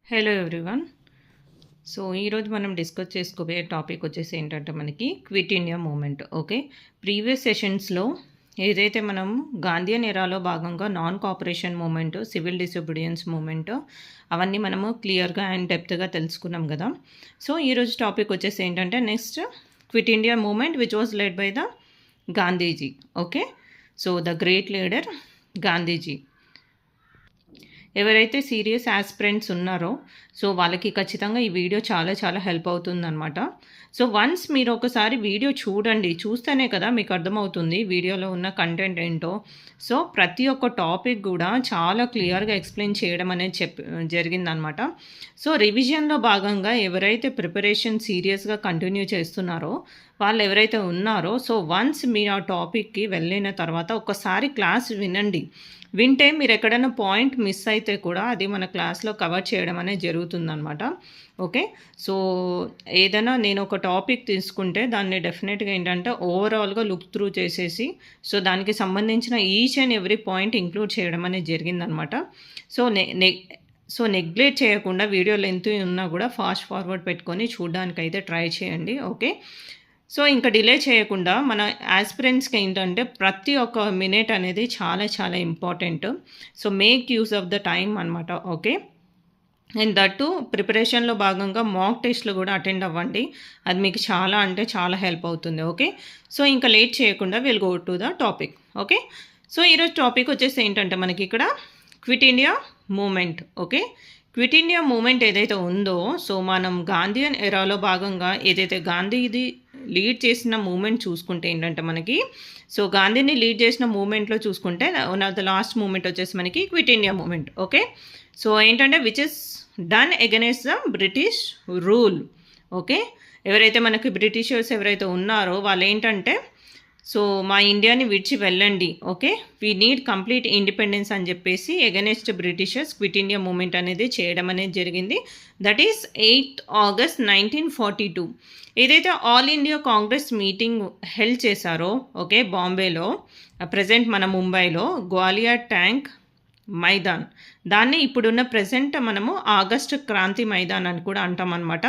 Hello everyone. So ఈరోజు మనం discuss చేసుకోబోయే టాపిక్ వచ్చేసి ఏంటంటే మనకి quit India movement. Okay, previous సెషన్స్లో ఏదైతే మనం గాంధీయన్ ఎరాలో భాగంగా non cooperation movement, civil disobedience movement అవన్నీ మనము క్లియర్గా అండ్ డెప్త్గా తెలుసుకున్నాం కదా. సో ఈరోజు టాపిక్ వచ్చేసి ఏంటంటే next quit India moment which was led by the Gandhiji. Okay, so the great leader Gandhiji. ఎవరైతే సీరియస్ ఆస్పిరెంట్స్ ఉన్నారో సో వాళ్ళకి ఖచ్చితంగా ఈ వీడియో చాలా హెల్ప్ అవుతుందన్నమాట. సో వన్స్ మీరు ఒకసారి వీడియో చూడండి, చూస్తేనే కదా మీకు అర్థమవుతుంది వీడియోలో ఉన్న కంటెంట్ ఏంటో. సో ప్రతి ఒక్క టాపిక్ కూడా చాలా క్లియర్గా ఎక్స్ప్లెయిన్ చేయడం అనేది జరిగిందనమాట. సో రివిజన్లో భాగంగా ఎవరైతే ప్రిపరేషన్ సీరియస్గా కంటిన్యూ చేస్తున్నారో వాళ్ళు ఎవరైతే ఉన్నారో సో వన్స్ మీరు ఆ టాపిక్కి వెళ్ళిన తర్వాత ఒకసారి క్లాస్ వినండి. వింటే మీరు ఎక్కడైనా పాయింట్ మిస్ అయితే కూడా అది మన క్లాస్లో కవర్ చేయడం అనేది జరుగుతుందన్నమాట. ఓకే, సో ఏదైనా నేను ఒక టాపిక్ తీసుకుంటే దాన్ని డెఫినెట్గా ఏంటంటే ఓవరాల్గా లుక్ త్రూ చేసేసి సో దానికి సంబంధించిన each and every point include చేయడం అనేది జరిగిందనమాట. సో నెగ్లెక్ట్ చేయకుండా వీడియో లెంత్ ఉన్నా కూడా ఫాస్ట్ ఫార్వర్డ్ పెట్టుకొని చూడడానికైతే ట్రై చేయండి. ఓకే, సో ఇంకా డిలే చేయకుండా మన ఆస్పిరెంట్స్కి ఏంటంటే ప్రతి ఒక్క మినిట్ అనేది చాలా important. So make use of the time అనమాట. ఓకే, అండ్ దట్టు ప్రిపరేషన్లో భాగంగా మాక్ టెస్ట్లు కూడా అటెండ్ అవ్వండి. అది మీకు చాలా హెల్ప్ అవుతుంది. ఓకే, సో ఇంకా లేట్ చేయకుండా will go to the topic. Okay, so ఈరోజు టాపిక్ వచ్చేసి ఏంటంటే మనకి ఇక్కడ quit India movement. Okay, quit India movement ఏదైతే ఉందో సో మనం గాంధీయన్ ఎరాలో భాగంగా ఏదైతే గాంధీది లీడ్ చేసిన మూమెంట్ చూసుకుంటే ఏంటంటే మనకి సో గాంధీని లీడ్ చేసిన మూమెంట్లో చూసుకుంటే one of the last movement వచ్చేసి మనకి quit India movement. Okay, so ఏంటంటే which is done against the British rule. Okay, ఎవరైతే మనకి బ్రిటిషర్స్ ఎవరైతే ఉన్నారో వాళ్ళు ఏంటంటే సో మా ఇండియాని విడిచి వెళ్ళండి. Okay, we need complete independence అని చెప్పేసి against Britishers quit India movement అనేది చేయడం అనేది జరిగింది. That is 8th August 1942. ఏదైతే all India Congress meeting held చేశారో ఓకే బాంబేలో, ప్రజెంట్ మన ముంబైలో గ్వాలియర్ ట్యాంక్ మైదాన్, దాన్ని ఇప్పుడున్న ప్రజెంట్ మనము ఆగస్ట్ క్రాంతి మైదాన్ అని కూడా అంటాం అనమాట.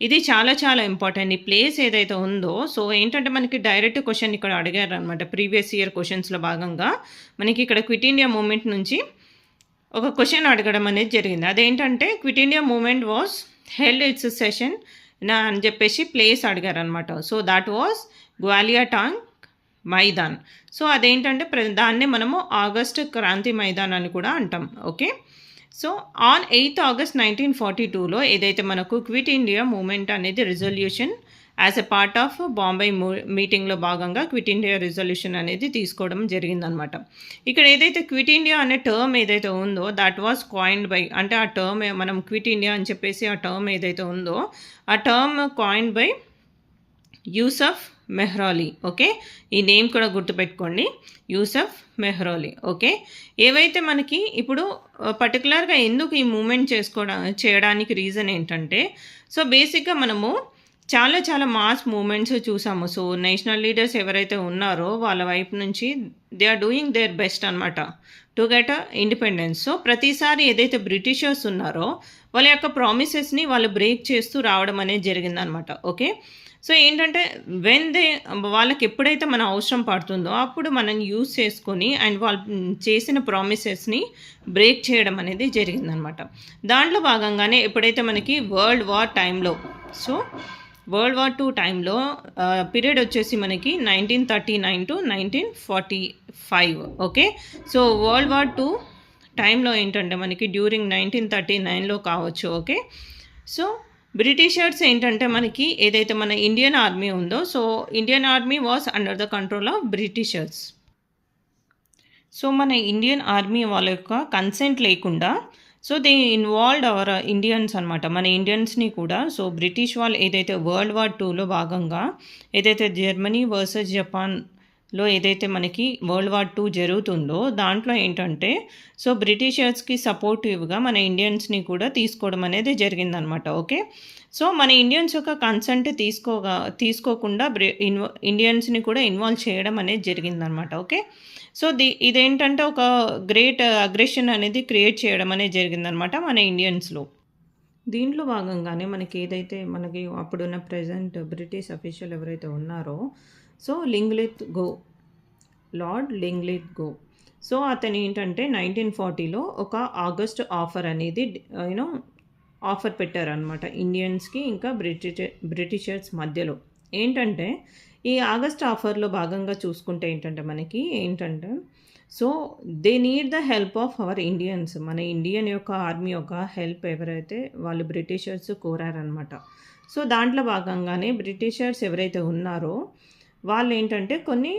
ఇది చాలా ఇంపార్టెంట్. ఈ ప్లేస్ ఏదైతే ఉందో సో ఏంటంటే మనకి డైరెక్ట్ క్వశ్చన్ ఇక్కడ అడిగారు అనమాట. ప్రీవియస్ ఇయర్ క్వశ్చన్స్లో భాగంగా మనకి ఇక్కడ క్విట్ ఇండియా మూమెంట్ నుంచి ఒక క్వశ్చన్ అడగడం అనేది జరిగింది. అదేంటంటే quit India movement was held its session అని చెప్పేసి ప్లేస్ అడిగారు అనమాట. So that was Gwalior Tank Maidan. సో అదేంటంటే దాన్నే మనము ఆగస్ట్ క్రాంతి మైదాన్ అని కూడా అంటాం. Okay, so on 8th August 1942లో ఏదైతే మనకు క్విట్ ఇండియా మూమెంట్ అనేది resolution as a part of Bombay మీటింగ్లో భాగంగా క్విట్ ఇండియా రిజల్యూషన్ అనేది తీసుకోవడం జరిగిందనమాట. ఇక్కడ ఏదైతే క్విట్ ఇండియా అనే టర్మ్ ఏదైతే ఉందో దట్ వాజ్ కాయిన్డ్ బై, అంటే ఆ టర్మ్ మనం క్విట్ ఇండియా అని చెప్పేసి ఆ టర్మ్ ఏదైతే ఉందో ఆ term coined by Yusuf Meherally. Okay, ఈ నేమ్ కూడా గుర్తుపెట్టుకోండి, యూసఫ్ మెహ్రాలీ. ఓకే, ఏవైతే మనకి ఇప్పుడు పర్టికులర్గా ఎందుకు ఈ మూమెంట్ చేయడానికి రీజన్ ఏంటంటే సో బేసిక్గా మనము చాలా మాస్ మూమెంట్స్ చూసాము. సో నేషనల్ లీడర్స్ ఎవరైతే ఉన్నారో వాళ్ళ వైపు నుంచి they are doing their best అనమాట టు గెట్ ఇండిపెండెన్స్. సో ప్రతిసారి ఏదైతే బ్రిటిషర్స్ ఉన్నారో వాళ్ళ యొక్క ప్రామిసెస్ని వాళ్ళు బ్రేక్ చేస్తూ రావడం అనేది జరిగిందనమాట. ఓకే, సో ఏంటంటే వాళ్ళకి ఎప్పుడైతే మన అవసరం పడుతుందో అప్పుడు మనం యూజ్ చేసుకొని అండ్ వాళ్ళు చేసిన ప్రామిసెస్ని బ్రేక్ చేయడం అనేది జరిగిందనమాట. దాంట్లో భాగంగానే ఎప్పుడైతే మనకి వరల్డ్ వార్ టైంలో సో వరల్డ్ వార్ 2 టైంలో పీరియడ్ వచ్చేసి మనకి 1939 to 1945. Okay, so world war 2 టైంలో ఏంటంటే మనకి డ్యూరింగ్ 1939లో కావచ్చు. ఓకే, సో బ్రిటిషర్స్ ఏంటంటే మనకి ఏదైతే మన ఇండియన్ ఆర్మీ ఉందో so Indian army was under the control of Britishers. So మన ఇండియన్ ఆర్మీ వాళ్ళ యొక్క కన్సెంట్ లేకుండా so they involved hour Indians అనమాట, మన ఇండియన్స్ని కూడా. సో బ్రిటిష్ వాళ్ళు ఏదైతే వరల్డ్ వార్ 2లో భాగంగా ఏదైతే జర్మనీ వర్సెస్ జపాన్లో ఏదైతే మనకి వరల్డ్ వార్ 2 జరుగుతుందో దాంట్లో ఏంటంటే సో బ్రిటిషర్స్కి సపోర్టివ్గా మన ఇండియన్స్ని కూడా తీసుకోవడం అనేది జరిగిందనమాట. ఓకే, సో మన ఇండియన్స్ యొక్క కన్సెంట్ తీసుకోకుండా ఇండియన్స్ని కూడా ఇన్వాల్వ్ చేయడం అనేది జరిగిందనమాట. ఓకే, సో ఇదేంటంటే ఒక గ్రేట్ అగ్రెషన్ అనేది క్రియేట్ చేయడం అనేది జరిగిందనమాట మన ఇండియన్స్లో. దీంట్లో భాగంగానే మనకి అప్పుడున్న ప్రెజెంట్ బ్రిటిష్ అఫీషియల్ ఎవరైతే ఉన్నారో, సో లార్డ్ లింగ్లిత్ గో. సో అతనేంటంటే 1940లో ఒక ఆగస్ట్ ఆఫర్ అనేది ఆఫర్ పెట్టారనమాట ఇండియన్స్‌కి ఇంకా బ్రిటిషర్స్ మధ్యలో. ఏంటంటే ఈ ఆగస్ట్ ఆఫర్‌లో భాగంగా చూసుకుంటే ఏంటంటే so they need the help of our Indians. మన ఇండియన్ యొక్క ఆర్మీ యొక్క హెల్ప్ ఎవరైతే వాళ్ళు బ్రిటిషర్స్ కోరారనమాట. సో దాంట్లో భాగంగానే బ్రిటిషర్స్ ఎవరైతే ఉన్నారో వాళ్ళేంటంటే కొన్ని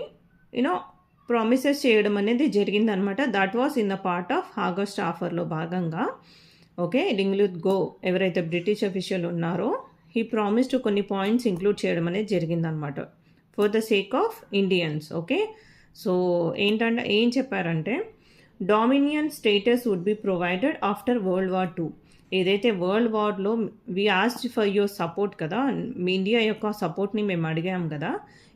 యూనో ప్రామిసెస్ చేయడం అనేది జరిగిందనమాట. That was in the part of August ఆఫర్‌లో భాగంగా. ఓకే. లింగ్లిత్ గో ఎవరైతే బ్రిటిష్ అఫీషియల్ ఉన్నారో హీ ప్రామిస్డ్ కొన్ని పాయింట్స్ ఇంక్లూడ్ చేయడం అనేది జరిగిందనమాట. For the sake of Indians. Okay. So ఏం చెప్పారంటే dominion status would be provided after world war 2. ఏదైతే వరల్డ్ వార్లో we asked for your support కదా, మీ ఇండియా యొక్క సపోర్ట్ని మేము అడిగాం కదా.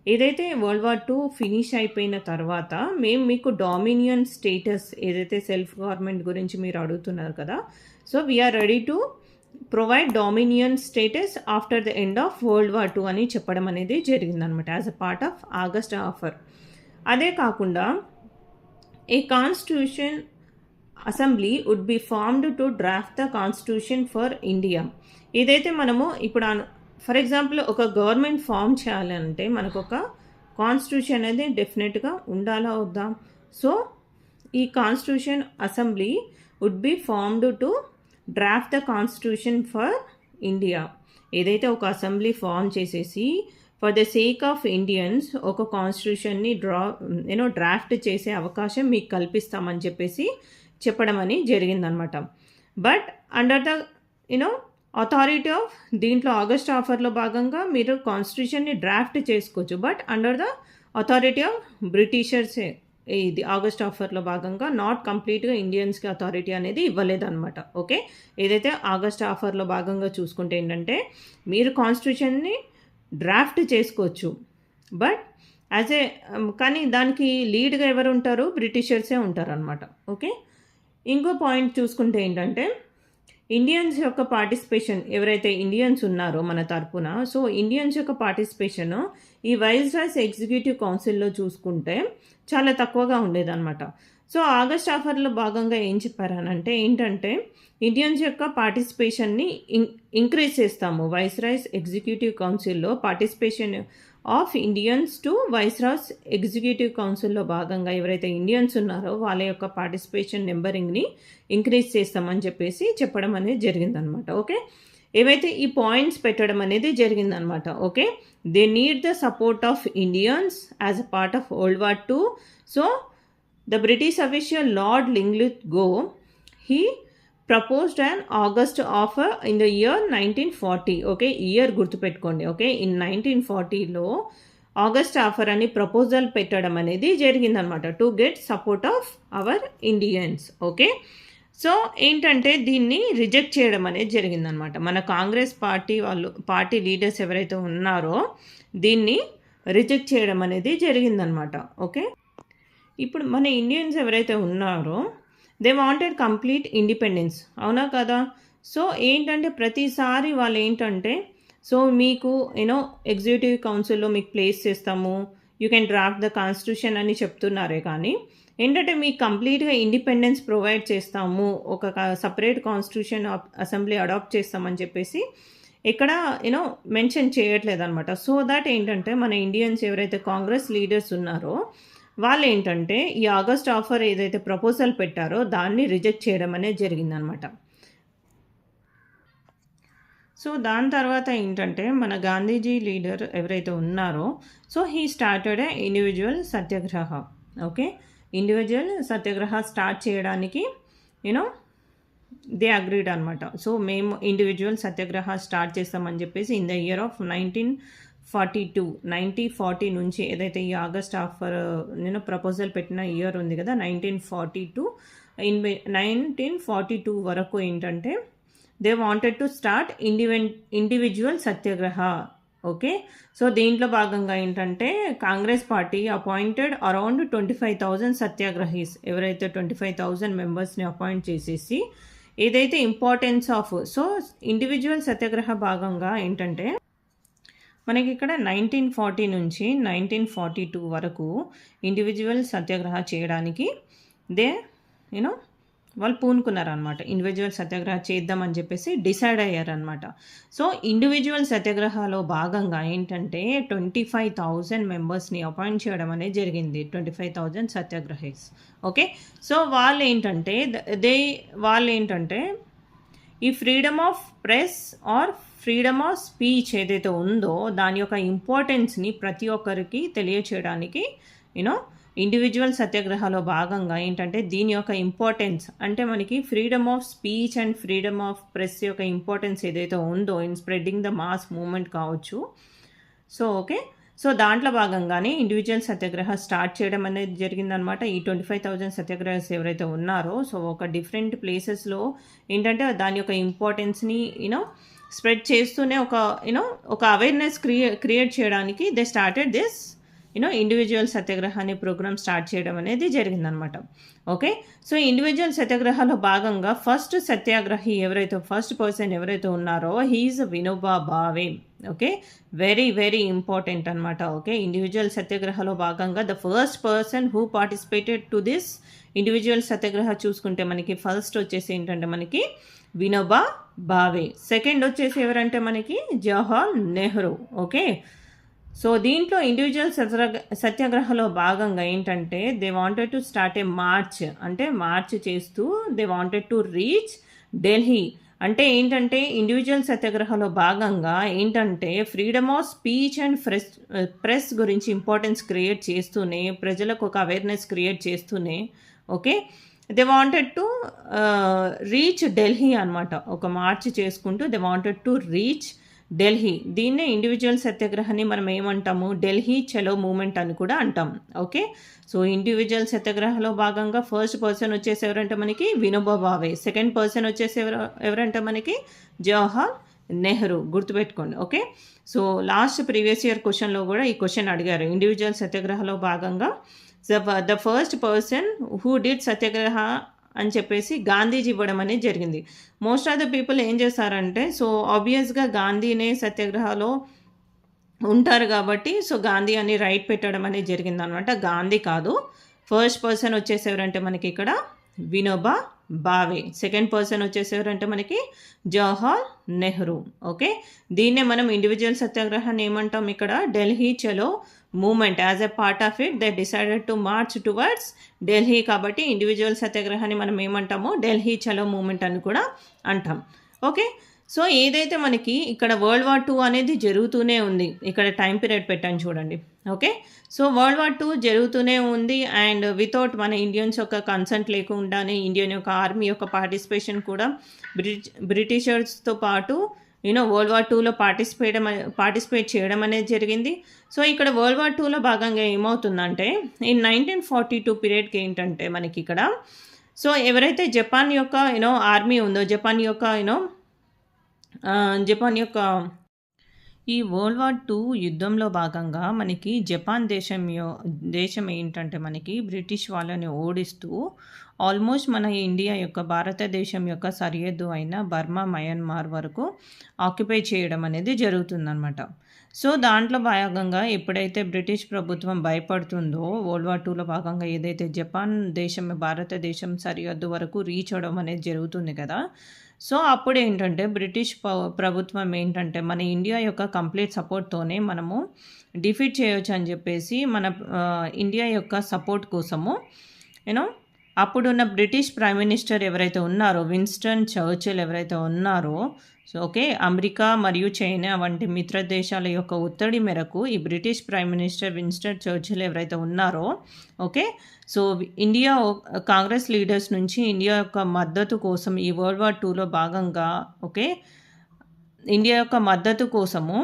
ఏదైతే వరల్డ్ వార్ 2 ఫినిష్ అయిపోయిన తర్వాత మేము మీకు డామినియన్ స్టేటస్ ఏదైతే సెల్ఫ్ గవర్నమెంట్ గురించి మీరు అడుగుతున్నారు కదా, so we are ready to provide dominion status after the end of world war 2 అని చెప్పడం అనేది జరిగిందనమాట as a part of August offer. అదే కాకుండా a constitution assembly would be formed to draft the constitution for India. ఏదైతే మనము ఇప్పుడు for example ఒక గవర్నమెంట్ ఫామ్ చేయాలంటే మనకు ఒక కాన్స్టిట్యూషన్ అనేది డెఫినెట్గా ఉండాలా వద్దా? సో ఈ constitution assembly would be formed to draft the constitution for India. ఏదైతే ఒక అసెంబ్లీ ఫామ్ చేసేసి for the sake of Indians ఒక కాన్స్టిట్యూషన్ని డ్రాఫ్ట్ చేసే అవకాశం మీకు కల్పిస్తామని చెప్పడం అని జరిగిందనమాట. But under the authority of దీంట్లో ఆగస్ట్ ఆఫర్లో భాగంగా మీరు కాన్స్టిట్యూషన్ని డ్రాఫ్ట్ చేసుకోవచ్చు. But under the authority of బ్రిటిషర్సే ఇది ఆగస్ట్ ఆఫర్లో భాగంగా నాట్ కంప్లీట్గా ఇండియన్స్కి అథారిటీ అనేది ఇవ్వలేదన్నమాట. ఓకే. ఏదైతే ఆగస్ట్ ఆఫర్లో భాగంగా చూసుకుంటే ఏంటంటే మీరు కాన్స్టిట్యూషన్ని డ్రాఫ్ట్ చేసుకోవచ్చు. బట్ కానీ దానికి లీడ్గా ఎవరు ఉంటారు? బ్రిటిషర్సే ఉంటారు అనమాట. ఓకే. ఇంకో పాయింట్ చూసుకుంటే ఏంటంటే ఇండియన్స్ యొక్క పార్టిసిపేషన్ ఎవరైతే ఇండియన్స్ ఉన్నారో మన తరపున, సో ఇండియన్స్ యొక్క పార్టిసిపేషన్ ఈ వైస్రాయ్స్ ఎగ్జిక్యూటివ్ కౌన్సిల్లో చూసుకుంటే చాలా తక్కువగా ఉండేదన్నమాట. సో ఆగస్ట్ ఆఫర్లో భాగంగా ఏం చెప్పారనంటే ఏంటంటే ఇండియన్స్ యొక్క పార్టిసిపేషన్ని ఇంక్రీజ్ చేస్తాము. వైస్రాయ్స్ ఎగ్జిక్యూటివ్ కౌన్సిల్లో participation of Indians to Viceroy's executive కౌన్సిల్లో భాగంగా ఎవరైతే ఇండియన్స్ ఉన్నారో వాళ్ళ యొక్క పార్టిసిపేషన్ నెంబరింగ్ని ఇంక్రీజ్ చేస్తామని చెప్పడం అనేది జరిగిందనమాట. ఓకే. ఏవైతే ఈ పాయింట్స్ పెట్టడం అనేది జరిగిందనమాట. Okay. They need the support of Indians as a part of world war 2. So the British official lord Linlithgow he proposed an August offer in the year 1940. Okay. Year గుర్తుపెట్టుకోండి. Okay. In 1940లో August offer అని proposal పెట్టడం అనేది జరిగిందనమాట to get support of our Indians. Okay. So ఏంటంటే దీన్ని reject చేయడం అనేది జరిగిందనమాట. మన కాంగ్రెస్ పార్టీ లీడర్స్ ఎవరైతే ఉన్నారో దీన్ని రిజెక్ట్ చేయడం అనేది జరిగిందనమాట. ఓకే. ఇప్పుడు మన ఇండియన్స్ ఎవరైతే ఉన్నారో దే వాంటెడ్ కంప్లీట్ ఇండిపెండెన్స్. అవునా కదా? సో ఏంటంటే ప్రతిసారి వాళ్ళు ఏంటంటే సో మీకు ఎగ్జిక్యూటివ్ కౌన్సిల్లో మీకు ప్లేస్ చేస్తాము, you can draft the constitution అని చెప్తున్నారే కానీ ఏంటంటే మీకు కంప్లీట్గా ఇండిపెండెన్స్ ప్రొవైడ్ చేస్తాము, ఒక సపరేట్ కాన్స్టిట్యూషన్ అసెంబ్లీ అడాప్ట్ చేస్తామని ఇక్కడ మెన్షన్ చేయట్లేదు అనమాట. సో దట్ ఏంటంటే మన ఇండియన్స్ ఎవరైతే కాంగ్రెస్ లీడర్స్ ఉన్నారో వాళ్ళు ఏంటంటే ఈ ఆగస్ట్ ఆఫర్ ఏదైతే ప్రపోజల్ పెట్టారో దాన్ని రిజెక్ట్ చేయడం అనేది జరిగిందనమాట. సో దాని తర్వాత ఏంటంటే మన గాంధీజీ లీడర్ ఎవరైతే ఉన్నారో so he started a individual Satyagraha. Okay. Individual Satyagraha start చేయడానికి దే అగ్రీడ్ అనమాట. సో మేము ఇండివిజువల్ సత్యాగ్రహ స్టార్ట్ చేస్తామని ఇన్ ద ఇయర్ ఆఫ్ 1940 నుంచి ఏదైతే ఈ ఆగస్ట్ ఆఫర్ ప్రపోజల్ పెట్టిన ఇయర్ ఉంది కదా 1942 వరకు ఏంటంటే they wanted to start individual Satyagraha. Okay. So దీంట్లో భాగంగా ఏంటంటే కాంగ్రెస్ పార్టీ అపాయింటెడ్ అరౌండ్ 25,000 సత్యాగ్రహీస్ ఎవరైతే 25,000 మెంబర్స్ని అపాయింట్ చేసేసి ఏదైతే ఇంపార్టెన్స్ ఆఫ్ సో ఇండివిజువల్ సత్యాగ్రహ భాగంగా ఏంటంటే మనకి ఇక్కడ 1940 నుంచి 1942 వరకు ఇండివిజువల్ సత్యాగ్రహ చేయడానికి దే యూనో వాళ్ళు పూనుకున్నారనమాట. ఇండివిజువల్ సత్యాగ్రహ చేద్దామని చెప్పేసి డిసైడ్ అయ్యారనమాట. సో ఇండివిజువల్ సత్యాగ్రహలో భాగంగా ఏంటంటే 25,000 మెంబర్స్ని అపాయింట్ చేయడం అనేది జరిగింది. 25,000 సత్యాగ్రహీస్. ఓకే. సో వాళ్ళేంటంటే ఈ freedom of press or freedom of speech ఏదైతే ఉందో దాని యొక్క ఇంపార్టెన్స్ని ప్రతి ఒక్కరికి తెలియచేయడానికి ఇండివిజువల్ సత్యాగ్రహలో భాగంగా ఏంటంటే దీని యొక్క ఇంపార్టెన్స్ అంటే మనకి freedom of speech and freedom of press యొక్క ఇంపార్టెన్స్ ఏదైతే ఉందో in spreading the mass movement కావచ్చు. So okay. సో దాంట్లో భాగంగానే ఇండివిజువల్ సత్యాగ్రహ స్టార్ట్ చేయడం అనేది జరిగిందనమాట. ఈ 25,000 సత్యాగ్రహస్ ఎవరైతే ఉన్నారో సో ఒక డిఫరెంట్ ప్లేసెస్లో ఏంటంటే దాని యొక్క ఇంపార్టెన్స్ని స్ప్రెడ్ చేస్తూనే ఒక అవేర్నెస్ క్రియేట్ చేయడానికి దే స్టార్టెడ్ దిస్ ఇండివిజువల్ సత్యాగ్రహ అనే ప్రోగ్రామ్ స్టార్ట్ చేయడం అనేది జరిగిందనమాట. ఓకే. సో ఇండివిజువల్ సత్యాగ్రహలో భాగంగా ఫస్ట్ పర్సన్ ఎవరైతే ఉన్నారో he is Vinoba Bhave. Okay. Very very important అనమాట. ఓకే. ఇండివిజువల్ సత్యాగ్రహలో భాగంగా the first person who participated to this individual satyagraha చూసుకుంటే మనకి ఫస్ట్ వచ్చేసి ఏంటంటే మనకి వినోబా భావే. సెకండ్ వచ్చేసి ఎవరంటే మనకి జవహర్ నెహ్రూ. ఓకే. సో దీంట్లో ఇండివిజువల్ సత్యాగ్రహలో భాగంగా ఏంటంటే they wanted to start a march చేస్తూ they wanted to reach Delhi. అంటే ఏంటంటే ఇండివిజువల్ సత్యాగ్రహలో భాగంగా ఏంటంటే freedom of speech and press గురించి ఇంపార్టెన్స్ క్రియేట్ చేస్తూనే ప్రజలకు ఒక అవేర్నెస్ క్రియేట్ చేస్తూనే okay they wanted to reach Delhi అనమాట. ఒక మార్చ్ చేసుకుంటూ they wanted to reach Delhi. దీన్నే ఇండివిజువల్ సత్యాగ్రహాన్ని మనం ఏమంటాము ఢిల్లీ చలో మూమెంట్ అని కూడా అంటాం. ఓకే. సో ఇండివిజువల్ సత్యాగ్రహలో భాగంగా ఫస్ట్ పర్సన్ వచ్చేసి ఎవరంటే మనకి వినోబా భావే. సెకండ్ పర్సన్ వచ్చేసి ఎవరంటే మనకి జవహర్ నెహ్రూ. గుర్తుపెట్టుకోండి. Okay. So last previous year క్వశ్చన్లో కూడా ఈ క్వశ్చన్ అడిగారు. ఇండివిజువల్ సత్యాగ్రహలో భాగంగా the first person who did satyagraha అని చెప్పేసి గాంధీజీ ఇవ్వడం అనేది జరిగింది. మోస్ట్ ఆఫ్ ద పీపుల్ ఏం చేస్తారంటే సో ఆబ్వియస్గా గాంధీనే సత్యాగ్రహలో ఉంటారు కాబట్టి సో గాంధీ అని రైట్ పెట్టడం అనేది జరిగింది అనమాట. గాంధీ కాదు. ఫస్ట్ పర్సన్ వచ్చేసేవారంటే మనకి ఇక్కడ వినోబా భావే. సెకండ్ పర్సన్ వచ్చేసేవారంటే మనకి జవహర్ నెహ్రూ. ఓకే. దీన్నే మనం ఇండివిజువల్ సత్యాగ్రహాన్ని ఏమంటాం ఇక్కడ Delhi Chalo movement. As a part of it they decided to march towards Delhi. కాబట్టి ఇండివిజువల్ సత్యాగ్రహాన్ని మనం ఏమంటామో ఢిల్లీ చలో మూమెంట్ అని కూడా అంటాం. ఓకే. సో ఏదైతే మనకి ఇక్కడ వరల్డ్ వార్ 2 అనేది జరుగుతూనే ఉంది. ఇక్కడ టైం పీరియడ్ పెట్టాను చూడండి. ఓకే. సో వరల్డ్ వార్ 2 జరుగుతూనే ఉంది అండ్ వితౌట్ మన ఇండియన్స్ యొక్క కన్సెంట్ లేకుండానే ఇండియన్ యొక్క ఆర్మీ యొక్క పార్టిసిపేషన్ కూడా బ్రిటిషర్స్తో పాటు వరల్డ్ వార్ 2లో పార్టిసిపేట్ చేయడం అనేది జరిగింది. సో ఇక్కడ వరల్డ్ వార్ 2లో భాగంగా ఏమవుతుందంటే ఈ 1942 పీరియడ్కి ఏంటంటే మనకి ఇక్కడ సో ఎవరైతే జపాన్ యొక్క ఆర్మీ ఉందో జపాన్ యొక్క ఈ వరల్డ్ వార్ 2 యుద్ధంలో భాగంగా మనకి జపాన్ దేశం ఏంటంటే మనకి బ్రిటిష్ వాళ్ళని ఓడిస్తూ ఆల్మోస్ట్ మన ఇండియా యొక్క భారతదేశం యొక్క సరిహద్దు అయిన బర్మా మయన్మార్ వరకు ఆక్యుపై చేయడం అనేది జరుగుతుందన్నమాట. సో దాంట్లో భాగంగా ఎప్పుడైతే బ్రిటిష్ ప్రభుత్వం భయపడుతుందో వరల్డ్ వార్ 2లో భాగంగా ఏదైతే జపాన్ దేశం భారతదేశం సరిహద్దు వరకు రీచ్ అవ్వడం అనేది జరుగుతుంది కదా. సో అప్పుడు ఏంటంటే బ్రిటిష్ ప్రభుత్వం ఏంటంటే మన ఇండియా యొక్క కంప్లీట్ సపోర్ట్తోనే మనము డిఫీట్ చేయొచ్చు అని చెప్పేసి మన ఇండియా యొక్క సపోర్ట్ కోసము అప్పుడున్న బ్రిటిష్ ప్రైమ్ మినిస్టర్ ఎవరైతే ఉన్నారో విన్స్టన్ చర్చిల్ ఎవరైతే ఉన్నారో సో ఓకే అమెరికా మరియు చైనా వంటి మిత్ర దేశాల యొక్క ఒత్తిడి మేరకు ఈ British prime minister Winston Churchill ఎవరైతే ఉన్నారో okay so India Congress leaders నుంచి ఇండియా యొక్క మద్దతు కోసం ఈ వరల్డ్ వార్ 2లో భాగంగా ఓకే ఇండియా యొక్క మద్దతు కోసము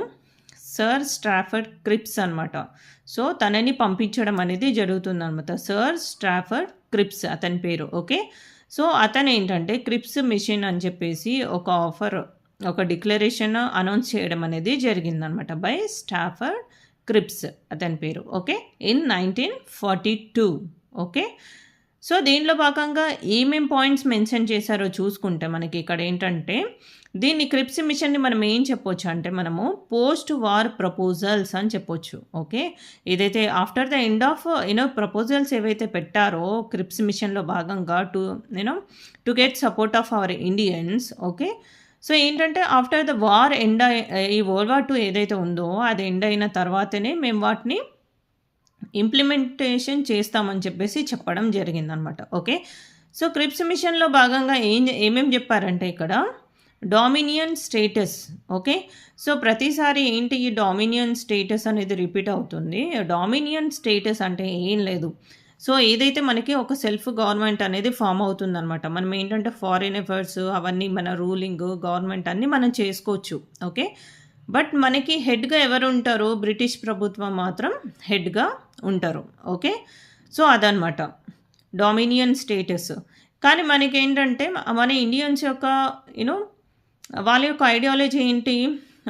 సర్ స్ట్రాఫర్డ్ క్రిప్స్ అనమాట. సో తనని పంపించడం అనేది జరుగుతుందన్నమాట. సర్ స్ట్రాఫర్డ్ క్రిప్స్ అతని పేరు. ఓకే. సో అతను ఏంటంటే క్రిప్స్ మిషన్ అని చెప్పేసి ఒక డిక్లరేషన్ అనౌన్స్ చేయడం అనేది జరిగిందనమాట బై స్టాఫర్డ్ క్రిప్స్ అతని పేరు. ఓకే. ఇన్ 1942. ఓకే. సో దీనిలో భాగంగా ఏమేం పాయింట్స్ మెన్షన్ చేశారో చూసుకుంటే మనకి ఇక్కడ ఏంటంటే దీన్ని క్రిప్స్ మిషన్ని మనం ఏం చెప్పొచ్చు అంటే మనము పోస్ట్ వార్ ప్రపోజల్స్ అని చెప్పొచ్చు. ఓకే, ఏదైతే after the end of proposals ఏవైతే పెట్టారో క్రిప్స్ మిషన్లో భాగంగా to get support of our Indians. Okay, so ఏంటంటే ఆఫ్టర్ ద వార్ ఈ వరల్డ్ వార్ 2 ఏదైతే ఉందో అది ఎండ్ అయిన తర్వాతనే మేము వాటిని ఇంప్లిమెంటేషన్ చేస్తామని చెప్పేసి చెప్పడం జరిగిందనమాట. ఓకే, సో క్రిప్స్ మిషన్లో భాగంగా ఏమేమి చెప్పారంటే ఇక్కడ డామినియన్ స్టేటస్. ఓకే, సో ప్రతిసారి ఏంటి ఈ డామినియన్ స్టేటస్ అనేది రిపీట్ అవుతుంది. డామినియన్ స్టేటస్ అంటే ఏం లేదు, సో ఏదైతే మనకి ఒక సెల్ఫ్ గవర్నమెంట్ అనేది ఫామ్ అవుతుందన్నమాట. మనం ఏంటంటే ఫారిన్ అఫైర్స్ అవన్నీ మన రూలింగ్ గవర్నమెంట్ అన్నీ మనం చేసుకోవచ్చు. ఓకే, బట్ మనకి హెడ్గా ఎవరు ఉంటారు? బ్రిటిష్ ప్రభుత్వం మాత్రం హెడ్గా ఉంటారు. ఓకే, సో అదనమాట డామినియన్ స్టేటస్. కానీ మనకేంటంటే మన ఇండియన్స్ యొక్క వాళ్ళ యొక్క ఐడియాలజీ ఏంటి?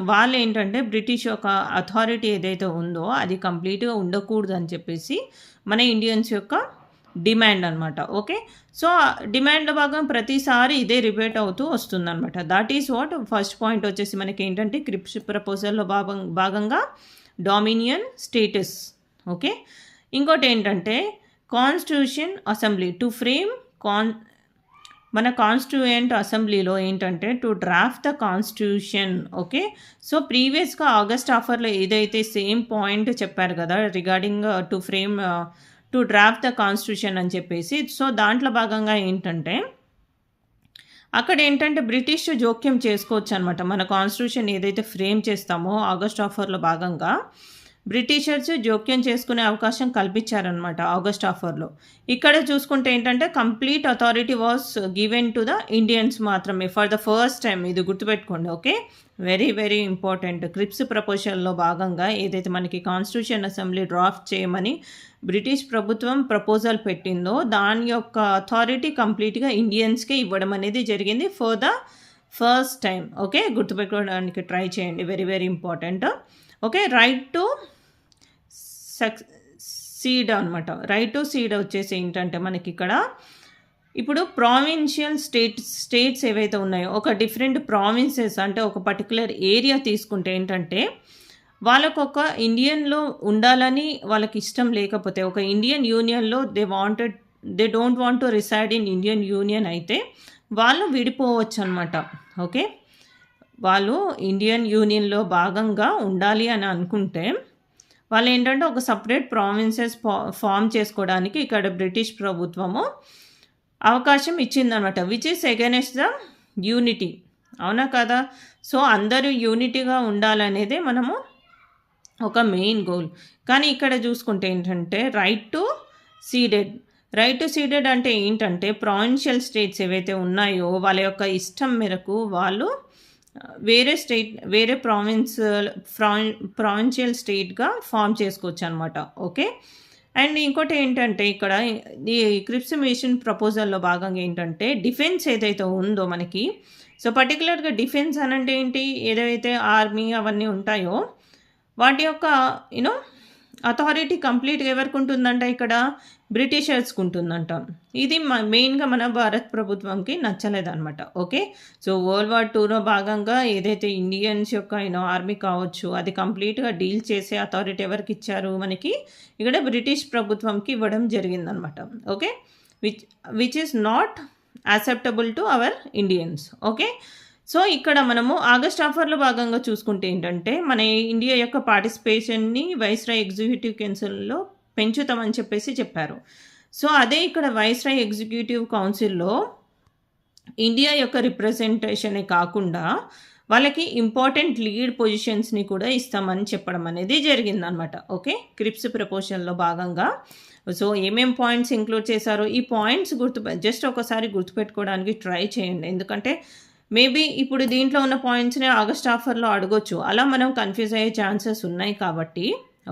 వాళ్ళు ఏంటంటే బ్రిటిష్ యొక్క అథారిటీ ఏదైతే ఉందో అది కంప్లీట్గా ఉండకూడదు అని చెప్పేసి మన ఇండియన్స్ యొక్క డిమాండ్ అనమాట. ఓకే, సో డిమాండ్లో భాగం ప్రతిసారి ఇదే రిపీట్ అవుతూ వస్తుందన్నమాట. That is what first point వచ్చేసి మనకి ఏంటంటే క్రిప్స్ ప్రపోజల్లో భాగంగా డామినియన్ స్టేటస్. ఓకే, ఇంకోటి ఏంటంటే కాన్స్టిట్యూషన్ అసెంబ్లీ టు ఫ్రేమ్ మన కాన్స్టిట్యూయెంట్ అసెంబ్లీలో ఏంటంటే to draft the constitution. Okay, so ప్రీవియస్గా ఆగస్ట్ ఆఫర్లో ఏదైతే సేమ్ పాయింట్ చెప్పారు కదా regarding to draft the constitution అని చెప్పేసి, సో దాంట్లో భాగంగా ఏంటంటే అక్కడ ఏంటంటే బ్రిటిష్ జోక్యం చేసుకోవచ్చు అనమాట. మన కాన్స్టిట్యూషన్ ఏదైతే ఫ్రేమ్ చేస్తామో ఆగస్ట్ ఆఫర్లో భాగంగా బ్రిటిషర్స్ జోక్యం చేసుకునే అవకాశం కల్పించారనమాట ఆగస్ట్ ఆఫర్లో. ఇక్కడ చూసుకుంటే ఏంటంటే complete authority was given to the Indians మాత్రమే ఫర్ ద ఫస్ట్ టైం. ఇది గుర్తుపెట్టుకోండి. Okay, very very important. Cripps ప్రపోజల్లో భాగంగా ఏదైతే మనకి కాన్స్టిట్యూషన్ అసెంబ్లీ డ్రాఫ్ట్ చేయమని బ్రిటిష్ ప్రభుత్వం ప్రపోజల్ పెట్టిందో దాని యొక్క అథారిటీ కంప్లీట్గా ఇండియన్స్కే ఇవ్వడం అనేది జరిగింది for the first time. Okay, గుర్తుపెట్టుకోవడానికి ట్రై చేయండి, very very important. Okay, right to secede అనమాట. రైట్ టు సీడ్ వచ్చేసి ఏంటంటే మనకి ఇక్కడ ఇప్పుడు ప్రావిన్షియల్ స్టేట్స్ ఏవైతే ఉన్నాయో ఒక డిఫరెంట్ ప్రావిన్సెస్ అంటే ఒక పర్టికులర్ ఏరియా తీసుకుంటే ఏంటంటే వాళ్ళకు ఒక ఇండియన్లో ఉండాలని వాళ్ళకి ఇష్టం లేకపోతే ఒక ఇండియన్ యూనియన్లో they don't want to reside in Indian union అయితే వాళ్ళు విడిపోవచ్చు అనమాట. ఓకే, వాళ్ళు ఇండియన్ యూనియన్లో భాగంగా ఉండాలి అని అనుకుంటే వాళ్ళు ఏంటంటే ఒక సపరేట్ ప్రావిన్సెస్ ఫామ్ చేసుకోవడానికి ఇక్కడ బ్రిటిష్ ప్రభుత్వము అవకాశం ఇచ్చిందనమాట. Which is against the unity. అవునా కదా? సో అందరూ యూనిటీగా ఉండాలనేదే మనము ఒక మెయిన్ గోల్. కానీ ఇక్కడ చూసుకుంటే ఏంటంటే రైట్ టు సీడెడ్ అంటే ఏంటంటే ప్రావిన్షియల్ స్టేట్స్ ఏవైతే ఉన్నాయో వాళ్ళ యొక్క ఇష్టం మేరకు వాళ్ళు వేరే ప్రావిన్షియల్ స్టేట్గా ఫామ్ చేసుకోవచ్చు అనమాట. ఓకే, అండ్ ఇంకోటి ఏంటంటే ఇక్కడ ఈ క్రిప్స్ మిషన్ ప్రపోజల్లో భాగంగా ఏంటంటే డిఫెన్స్ ఏదైతే ఉందో మనకి, సో పర్టికులర్గా డిఫెన్స్ అనంటే ఏంటి, ఏదైతే ఆర్మీ అవన్నీ ఉంటాయో వాటి యొక్క అథారిటీ కంప్లీట్గా ఎవరికి ఉంటుందంట, ఇక్కడ బ్రిటిషర్స్కి ఉంటుందంట. ఇది మెయిన్గా మన భారత్ ప్రభుత్వంకి నచ్చలేదన్నమాట. ఓకే, సో వరల్డ్ వార్ 2లో భాగంగా ఏదైతే ఇండియన్స్ యొక్క ఆర్మీ కావచ్చు అది కంప్లీట్గా డీల్ చేసే అథారిటీ ఎవరికి ఇచ్చారు, మనకి ఇక్కడ బ్రిటిష్ ప్రభుత్వంకి ఇవ్వడం జరిగిందనమాట. Okay, which is not acceptable to our Indians. Okay, so ఇక్కడ మనము ఆగస్ట్ ఆఫర్లో భాగంగా చూసుకుంటే ఏంటంటే మన ఇండియా యొక్క పార్టిసిపేషన్ని వైస్రాయ్ ఎగ్జిక్యూటివ్ కౌన్సిల్లో పెంచుతామని చెప్పేసి చెప్పారు. సో అదే ఇక్కడ వైస్రాయ్ ఎగ్జిక్యూటివ్ కౌన్సిల్లో ఇండియా యొక్క రిప్రజెంటేషనే కాకుండా వాళ్ళకి ఇంపార్టెంట్ లీడ్ పొజిషన్స్ని కూడా ఇస్తామని చెప్పడం అనేది జరిగిందనమాట. ఓకే, క్రిప్స్ ప్రపోజల్లో భాగంగా సో ఏమేం పాయింట్స్ ఇంక్లూడ్ చేశారో ఈ పాయింట్స్ జస్ట్ ఒకసారి గుర్తుపెట్టుకోవడానికి ట్రై చేయండి. ఎందుకంటే మేబీ ఇప్పుడు దీంట్లో ఉన్న పాయింట్స్ని ఆగస్ట్ ఆఫర్లో అడగొచ్చు, అలా మనం కన్ఫ్యూజ్ అయ్యే ఛాన్సెస్ ఉన్నాయి కాబట్టి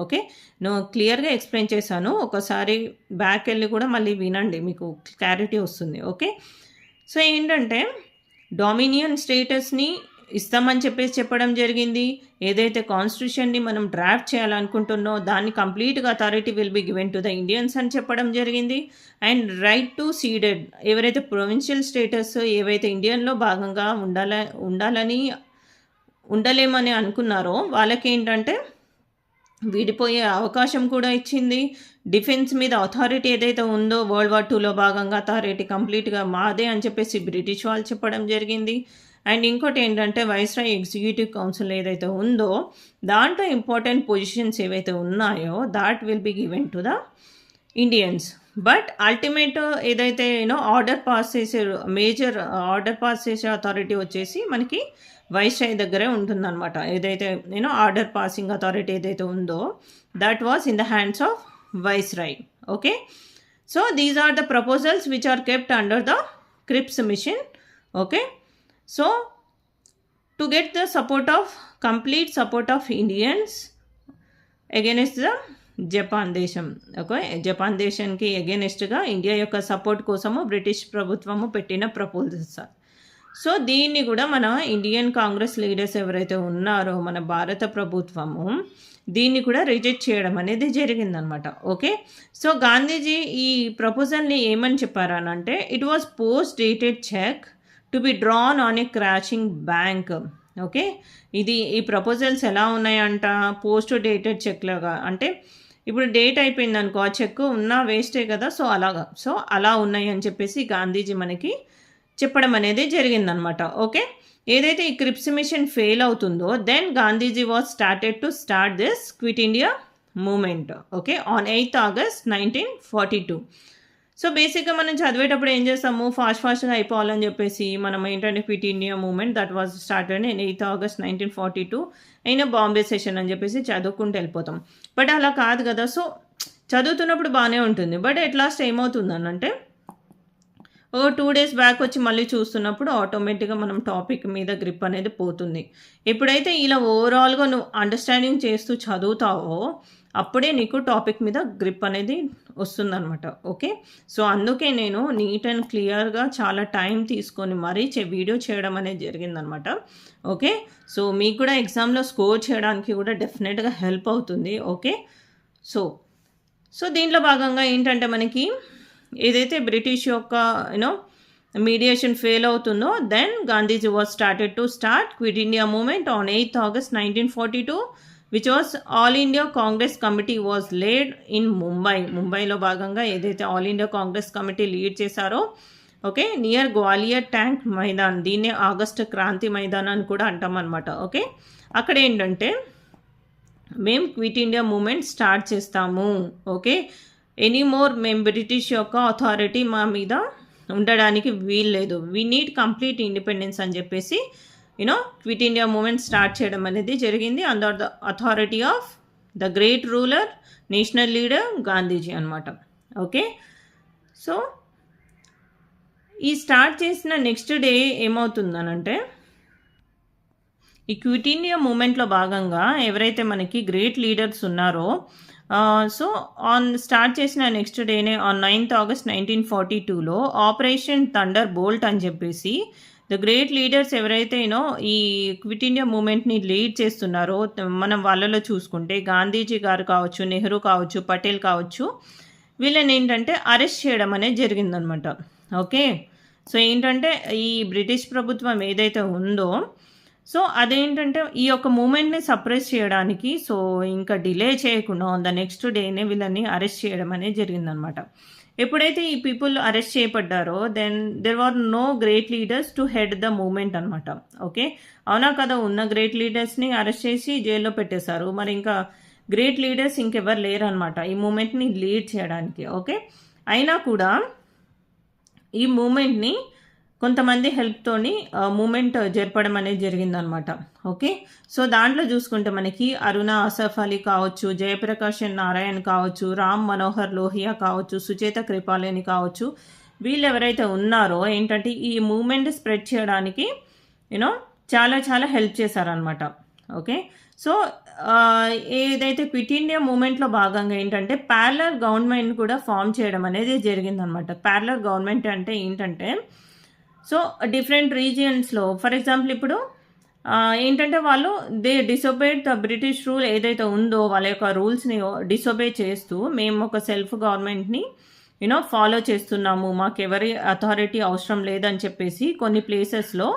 ఓకే నేను క్లియర్గా ఎక్స్ప్లెయిన్ చేశాను. ఒకసారి బ్యాక్ వెళ్ళి కూడా మళ్ళీ వినండి, మీకు క్లారిటీ వస్తుంది. ఓకే, సో ఏంటంటే డామినియన్ స్టేటస్ని ఇస్తామని చెప్పడం జరిగింది. ఏదైతే కాన్స్టిట్యూషన్ని మనం డ్రాఫ్ట్ చేయాలనుకుంటున్నో దాన్ని కంప్లీట్గా authority will be given to the Indians అని చెప్పడం జరిగింది. అండ్ రైట్ టు సీడెడ్, ఎవరైతే ప్రొవిన్షియల్ స్టేటస్ ఏవైతే ఇండియన్లో భాగంగా ఉండలేమని అనుకున్నారో వాళ్ళకేంటంటే విడిపోయే అవకాశం కూడా ఇచ్చింది. డిఫెన్స్ మీద అథారిటీ ఏదైతే ఉందో వరల్డ్ వార్ 2లో భాగంగా అథారిటీ కంప్లీట్గా మాదే అని చెప్పేసి బ్రిటిష్ వాళ్ళు చెప్పడం జరిగింది. అండ్ ఇంకోటి ఏంటంటే వైస్రాయ్ ఎగ్జిక్యూటివ్ కౌన్సిల్ ఏదైతే ఉందో దాంట్లో ఇంపార్టెంట్ పొజిషన్స్ ఏవైతే ఉన్నాయో that will be given to the Indians. But ultimate ఏదైతే ఆర్డర్ పాస్ చేసే మేజర్ ఆర్డర్ పాస్ చేసే అథారిటీ వచ్చేసి మనకి వైస్రాయ్ దగ్గరే ఉంటుందన్నమాట. ఏదైతే ఆర్డర్ పాసింగ్ అథారిటీ ఏదైతే ఉందో that was in the hands of viceroy. Okay, so these are the proposals which are kept under the Cripps mission. Okay, so to get the complete support of Indians against the Japan దేశం. Okay, Japan దేశానికి అగెనిస్ట్గా India యొక్క support కోసము British ప్రభుత్వము పెట్టిన proposals. So దీన్ని కూడా మన ఇండియన్ కాంగ్రెస్ లీడర్స్ ఎవరైతే ఉన్నారో మన భారత ప్రభుత్వము దీన్ని కూడా రిజెక్ట్ చేయడం అనేది జరిగిందనమాట. ఓకే, సో గాంధీజీ ఈ ప్రపోజల్ని ఏమని చెప్పారనంటే it was post dated cheque to be drawn on a crashing bank. Okay, ఈ ప్రపోజల్స్ ఎలా ఉన్నాయంట, పోస్ట్ డేటెడ్ చెక్ లాగా, అంటే ఇప్పుడు డేట్ అయిపోయింది అనుకో ఆ చెక్ ఉన్నా వేస్టే కదా, సో అలా ఉన్నాయి అని చెప్పేసి గాంధీజీ మనకి చెప్పడం అనేది జరిగిందనమాట. ఓకే, ఏదైతే ఈ క్రిప్స్ మిషన్ ఫెయిల్ అవుతుందో then Gandhiji was start this quit India movement. Okay, on 8th August 1942. So బేసిక్గా మనం చదివేటప్పుడు ఏం చేస్తాము, ఫాస్ట్గా అయిపోవాలని చెప్పేసి మనం ఏంటంటే quit India moment that was started in 8th August 1942 అయినా బాంబే సెషన్ అని చెప్పేసి చదువుకుంటూ వెళ్ళిపోతాం. బట్ అలా కాదు కదా. సో చదువుతున్నప్పుడు బాగానే ఉంటుంది, బట్ ఎట్ లాస్ట్ ఏమవుతుందనంటే 2 days బ్యాక్ వచ్చి మళ్ళీ చూస్తున్నప్పుడు ఆటోమేటిక్గా మనం టాపిక్ మీద గ్రిప్ అనేది పోతుంది. ఎప్పుడైతే ఇలా ఓవరాల్గా నువ్వు అండర్స్టాండింగ్ చేస్తూ చదువుతావో అప్పుడే నీకు టాపిక్ మీద గ్రిప్ అనేది వస్తుందన్నమాట. ఓకే, సో అందుకే నేను నీట్ అండ్ క్లియర్గా చాలా టైం తీసుకొని మరీ వీడియో చేయడం అనేది జరిగిందనమాట. ఓకే, సో మీకు కూడా ఎగ్జామ్లో స్కోర్ చేయడానికి కూడా డెఫినెట్గా హెల్ప్ అవుతుంది. ఓకే, సో దీంట్లో భాగంగా ఏంటంటే మనకి ఏదైతే బ్రిటిష్ యొక్క మీడియేషన్ ఫెయిల్ అవుతుందో then Gandhiji was start quit India movement on 8th August 1942 which was all India Congress committee was led in ముంబైలో భాగంగా ఏదైతే all India Congress committee lead చేశారో okay near Gwalior tank maidan, దీన్నే ఆగస్ట్ క్రాంతి మైదాన్ అని కూడా అంటాం అనమాట. ఓకే, అక్కడ ఏంటంటే మేము క్విట్ ఇండియా మూమెంట్ స్టార్ట్ చేస్తాము. ఓకే, మేము బ్రిటిష్ యొక్క అథారిటీ మా మీద ఉండడానికి వీల్లేదు, వీ నీడ్ కంప్లీట్ ఇండిపెండెన్స్ అని చెప్పేసి క్విట్ ఇండియా మూమెంట్ స్టార్ట్ చేయడం అనేది జరిగింది under the authority of the great ruler national leader Gandhiji అనమాట. ఓకే, సో ఈ స్టార్ట్ చేసిన నెక్స్ట్ డే ఏమవుతుందనంటే ఈ క్విట్ ఇండియా మూమెంట్లో భాగంగా ఎవరైతే మనకి గ్రేట్ లీడర్స్ ఉన్నారో సో స్టార్ట్ చేసిన నెక్స్ట్ డేనే ఆన్ 9th August 1942లో ఆపరేషన్ థండర్ బోల్ట్ అని చెప్పేసి ద గ్రేట్ లీడర్స్ ఎవరైతే ఈ క్విట్ ఇండియా మూమెంట్ని లీడ్ చేస్తున్నారో మనం వాళ్ళలో చూసుకుంటే గాంధీజీ గారు కావచ్చు, నెహ్రూ కావచ్చు, పటేల్ కావచ్చు, వీళ్ళని ఏంటంటే అరెస్ట్ చేయడం అనేది జరిగిందనమాట. ఓకే, సో ఏంటంటే ఈ బ్రిటిష్ ప్రభుత్వం ఏదైతే ఉందో సో అదేంటంటే ఈ యొక్క మూమెంట్ని సప్రెస్ చేయడానికి సో ఇంకా డిలే చేయకుండా ఆన్ ద నెక్స్ట్ డేనే వీళ్ళని అరెస్ట్ చేయడం అనేది జరిగిందనమాట. ఎప్పుడైతే ఈ పీపుల్ అరెస్ట్ చేయబడ్డారో then there are no great leaders to head the movement అనమాట. ఓకే, అవునా కదా, ఉన్న గ్రేట్ లీడర్స్ని అరెస్ట్ చేసి జైల్లో పెట్టేశారు, మరి ఇంకా గ్రేట్ లీడర్స్ ఇంకెవరు లేరు అనమాట ఈ మూమెంట్ని లీడ్ చేయడానికి. ఓకే, అయినా కూడా ఈ మూమెంట్ని కొంతమంది హెల్ప్తోని మూమెంట్ జరపడం అనేది జరిగిందనమాట. ఓకే, సో దాంట్లో చూసుకుంటే మనకి అరుణ అసఫ్ అలీ కావచ్చు, జయప్రకాష్ నారాయణ్ కావచ్చు, రామ్ మనోహర్ లోహియా కావచ్చు, సుచేత కృపాలేని కావచ్చు, వీళ్ళు ఎవరైతే ఉన్నారో ఏంటంటే ఈ మూమెంట్ స్ప్రెడ్ చేయడానికి చాలా చాలా హెల్ప్ చేశారనమాట. ఓకే, సో ఏదైతే క్విట్ ఇండియా మూమెంట్లో భాగంగా ఏంటంటే ప్యారలర్ గవర్నమెంట్ కూడా ఫామ్ చేయడం అనేది జరిగిందనమాట. ప్యారలర్ గవర్నమెంట్ అంటే ఏంటంటే సో డిఫరెంట్ రీజియన్స్లో ఫర్ ఎగ్జాంపుల్ ఇప్పుడు ఏంటంటే వాళ్ళు డిసొబేడ్ ద బ్రిటిష్ రూల్ ఏదైతే ఉందో వాళ్ళ యొక్క రూల్స్ని డిసొబే చేస్తూ మేము ఒక సెల్ఫ్ గవర్నమెంట్ని ఫాలో చేస్తున్నాము, మాకు ఎవరి అథారిటీ అవసరం లేదని చెప్పేసి కొన్ని ప్లేసెస్లో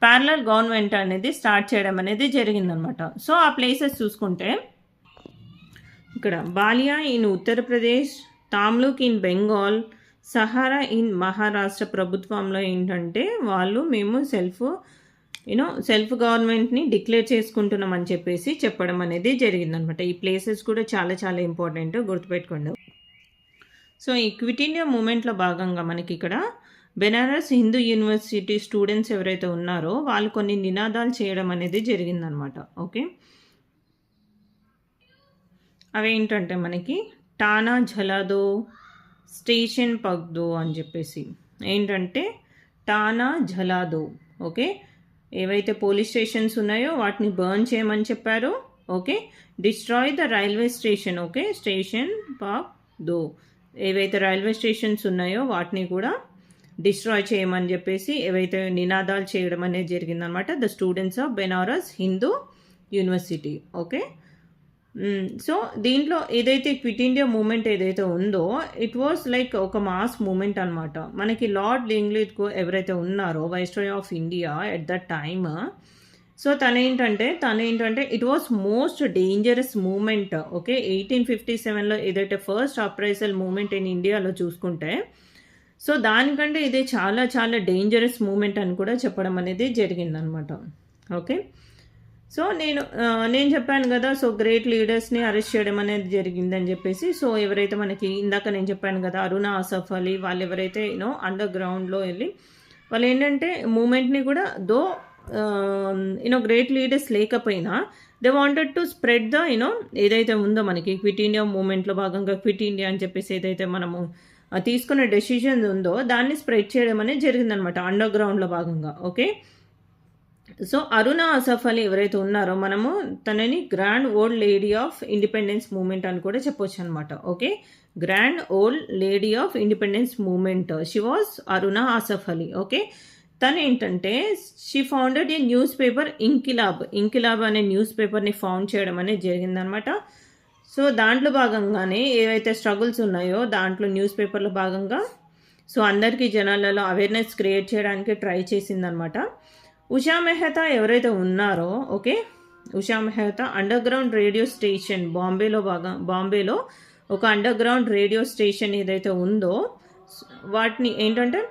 ప్యారలల్ గవర్నమెంట్ అనేది స్టార్ట్ చేయడం అనేది జరిగిందనమాట. సో ఆ ప్లేసెస్ చూసుకుంటే ఇక్కడ Ballia in Uttar Pradesh, Tamluk in Bengal, Sahara in Maharashtra ప్రభుత్వంలో ఏంటంటే వాళ్ళు మేము సెల్ఫ్ గవర్నమెంట్ని డిక్లేర్ చేసుకుంటున్నామని చెప్పేసి చెప్పడం అనేది జరిగిందనమాట. ఈ ప్లేసెస్ కూడా చాలా చాలా ఇంపార్టెంట్, గుర్తుపెట్టుకోండి. సో ఈ క్విట్ ఇండియా మూమెంట్లో భాగంగా మనకి ఇక్కడ బెనారస్ హిందూ యూనివర్సిటీ స్టూడెంట్స్ ఎవరైతే ఉన్నారో వాళ్ళు కొన్ని నినాదాలు చేయడం అనేది జరిగిందనమాట. ఓకే, అవేంటంటే మనకి టానా ఝలాదో, స్టేషన్ పగ్దో అని చెప్పేసి ఏంటంటే టానా ఝలాదో. ఓకే, ఏవైతే పోలీస్ స్టేషన్స్ ఉన్నాయో వాటిని బర్న్ చేయమని చెప్పారు. Okay, destroy the railway station. Okay, station పగ్దో, ఏవైతే రైల్వే స్టేషన్స్ ఉన్నాయో వాటిని కూడా డిస్ట్రాయ్ చేయమని చెప్పేసి ఏవైతే నినాదాలు చేయడం అనేది జరిగిందనమాట. The students of Banaras Hindu university. Okay, so దీంట్లో ఏదైతే క్విట్ ఇండియా మూమెంట్ ఏదైతే ఉందో ఇట్ వాస్ లైక్ ఒక మాస్ మూమెంట్ అనమాట. మనకి లార్డ్ లింగ్లీత్కో ఎవరైతే ఉన్నారో viceroy of India at that time, so తనేంటంటే it was most dangerous movement. Okay, 1857లో ఏదైతే ఫస్ట్ అప్రైజల్ మూమెంట్ ఇన్ ఇండియాలో చూసుకుంటే సో దానికంటే ఇది చాలా చాలా డేంజరస్ మూమెంట్ అని కూడా చెప్పడం అనేది జరిగిందనమాట. ఓకే, సో నేను చెప్పాను కదా, సో గ్రేట్ లీడర్స్ని అరెస్ట్ చేయడం అనేది జరిగిందని చెప్పేసి. సో ఎవరైతే మనకి ఇందాక నేను చెప్పాను కదా అరుణా ఆసఫ్ అలీ, వాళ్ళు ఎవరైతే అండర్ గ్రౌండ్లో వెళ్ళి వాళ్ళు ఏంటంటే మూమెంట్ని కూడా గ్రేట్ లీడర్స్ లేకపోయినా they wanted to spread the ఏదైతే ఉందో మనకి క్విట్ ఇండియా మూమెంట్లో భాగంగా క్విట్ ఇండియా అని చెప్పేసి ఏదైతే మనము తీసుకున్న డెసిషన్ ఉందో దాన్ని స్ప్రెడ్ చేయడం అనేది జరిగిందనమాట అండర్ గ్రౌండ్లో భాగంగా. ఓకే, సో అరుణా ఆసఫ్ అలీ ఎవరైతే ఉన్నారో మనము తనని grand old lady of independence movement అని కూడా చెప్పొచ్చు అనమాట. Okay, grand old lady of independence movement she was Aruna Asaf Ali. Okay, తను ఏంటంటే she founded a newspaper Inquilab అనే న్యూస్ పేపర్ని ఫౌండ్ చేయడం అనేది జరిగిందనమాట. సో దాంట్లో భాగంగానే ఏవైతే స్ట్రగుల్స్ ఉన్నాయో దాంట్లో న్యూస్ పేపర్లో భాగంగా సో అందరికీ జనాలలో అవేర్నెస్ క్రియేట్ చేయడానికి ట్రై చేసిందనమాట. ఉషా మెహతా ఎవరైతే ఉన్నారో, okay, Usha Mehta under ground radio station బాంబేలో ఒక అండర్ గ్రౌండ్ రేడియో స్టేషన్ ఏదైతే ఉందో వాటిని ఏంటంటే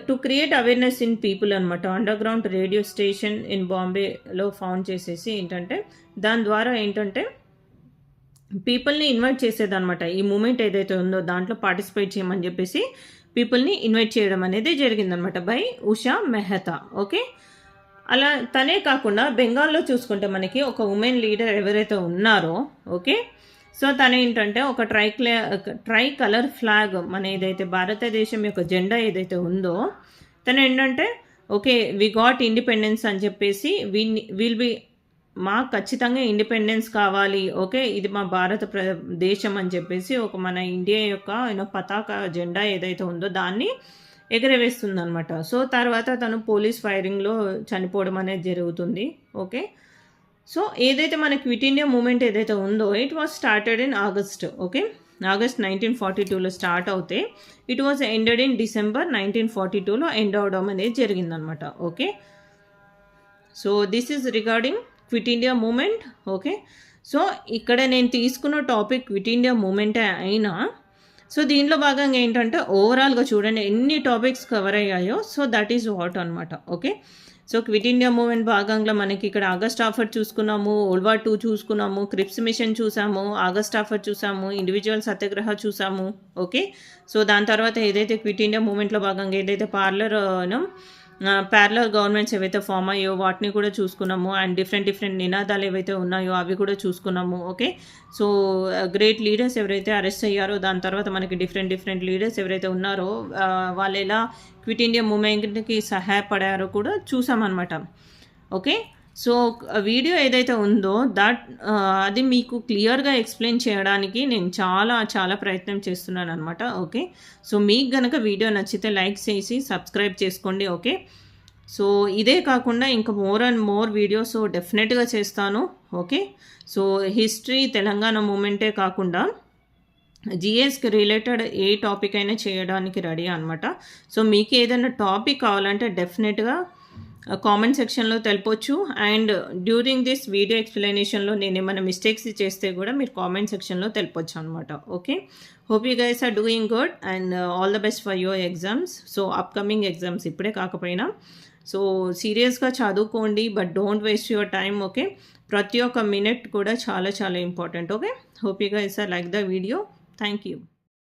to create awareness in people అనమాట. Underground radio station in బాంబేలో ఫౌండ్ చేసేసి ఏంటంటే దాని ద్వారా ఏంటంటే పీపుల్ని ఇన్వైట్ చేసేదన్నమాట. ఈ మూమెంట్ ఏదైతే ఉందో దాంట్లో పార్టిసిపేట్ చేయమని చెప్పేసి పీపుల్ని ఇన్వైట్ చేయడం అనేది జరిగిందనమాట బై ఉషా మెహతా. ఓకే, అలా తనే కాకుండా బెంగాల్లో చూసుకుంటే మనకి ఒక ఉమెన్ లీడర్ ఎవరైతే ఉన్నారో, ఓకే, సో తను ఏంటంటే ఒక ట్రై కలర్ ఫ్లాగ్ మన ఏదైతే భారతదేశం యొక్క జెండా ఏదైతే ఉందో తను ఏంటంటే ఓకే వి గాట్ ఇండిపెండెన్స్ అని చెప్పేసి విల్ బి మాకు ఖచ్చితంగా ఇండిపెండెన్స్ కావాలి, ఓకే, ఇది మా భారత దేశం అని చెప్పేసి ఒక మన ఇండియా యొక్క పతాక జెండా ఏదైతే ఉందో దాన్ని ఎగరవేస్తుంది అనమాట. సో తర్వాత తను పోలీస్ ఫైరింగ్లో చనిపోవడం అనేది జరుగుతుంది. ఓకే, సో ఏదైతే మన క్విట్ ఇండియా మూమెంట్ ఏదైతే ఉందో it was started in August. Okay, August 1942లో స్టార్ట్ అవుతే it was ended in December 1942లో ఎండ్ అవడం అనేది జరిగిందనమాట. Okay, so this is regarding quit India movement. Okay, so ఇక్కడ నేను తీసుకున్న టాపిక్ క్విట్ ఇండియా మూమెంటే అయినా సో దీంట్లో భాగంగా ఏంటంటే ఓవరాల్గా చూడండి ఎన్ని టాపిక్స్ కవర్ అయ్యాయో. సో దట్ ఈజ్ వాట్ అనమాట. Okay, so quit India moment భాగంగా మనకి ఇక్కడ ఆగస్ట్ ఆఫర్ చూసుకున్నాము, వరల్డ్ వార్ 2 చూసుకున్నాము, క్రిప్స్ మిషన్ చూసాము, ఆగస్ట్ ఆఫర్ చూసాము, ఇండివిజువల్ సత్యాగ్రహ చూసాము. ఓకే, సో దాని తర్వాత ఏదైతే క్విట్ ఇండియా మూమెంట్లో భాగంగా ఏదైతే ప్యారలర్ గవర్నమెంట్స్ ఏవైతే ఫామ్ అయ్యో వాటిని కూడా చూసుకున్నాము అండ్ డిఫరెంట్ నినాదాలు ఏవైతే ఉన్నాయో అవి కూడా చూసుకున్నాము. ఓకే, సో గ్రేట్ లీడర్స్ ఎవరైతే అరెస్ట్ అయ్యారో దాని తర్వాత మనకి డిఫరెంట్ లీడర్స్ ఎవరైతే ఉన్నారో వాళ్ళు ఎలా క్విట్ ఇండియా మూమెంట్కి సహాయపడారో కూడా చూసామన్నమాట. ఓకే, సో వీడియో ఏదైతే ఉందో అది మీకు క్లియర్గా ఎక్స్ప్లెయిన్ చేయడానికి నేను చాలా ప్రయత్నం చేస్తున్నాను అనమాట. ఓకే, సో మీకు గనక వీడియో నచ్చితే లైక్ చేసి సబ్స్క్రైబ్ చేసుకోండి. ఓకే, సో ఇదే కాకుండా ఇంకా మోర్ అండ్ మోర్ వీడియోస్ డెఫినెట్గా చేస్తాను. ఓకే. సో హిస్టరీ, తెలంగాణ మూమెంటే కాకుండా జీఎస్కి రిలేటెడ్ ఏ టాపిక్ అయినా చేయడానికి రెడీ అనమాట. సో మీకు ఏదైనా టాపిక్ కావాలంటే డెఫినెట్గా కామెంట్ సెక్షన్లో తెలపొచ్చు. అండ్ డ్యూరింగ్ దిస్ వీడియో ఎక్స్ప్లెనేషన్లో నేను ఏమైనా మిస్టేక్స్ చేస్తే కూడా మీరు కామెంట్ సెక్షన్లో తెలపొచ్చు అనమాట. Okay. Hope you guys are doing good and all the best for your exams. So upcoming exams ఇప్పుడే కాకపోయినా సో సీరియస్గా చదువుకోండి, but don't waste your time. Okay. ప్రతి ఒక్క మినిట్ కూడా చాలా చాలా important. Okay. Hope you guys are like the video. Thank you.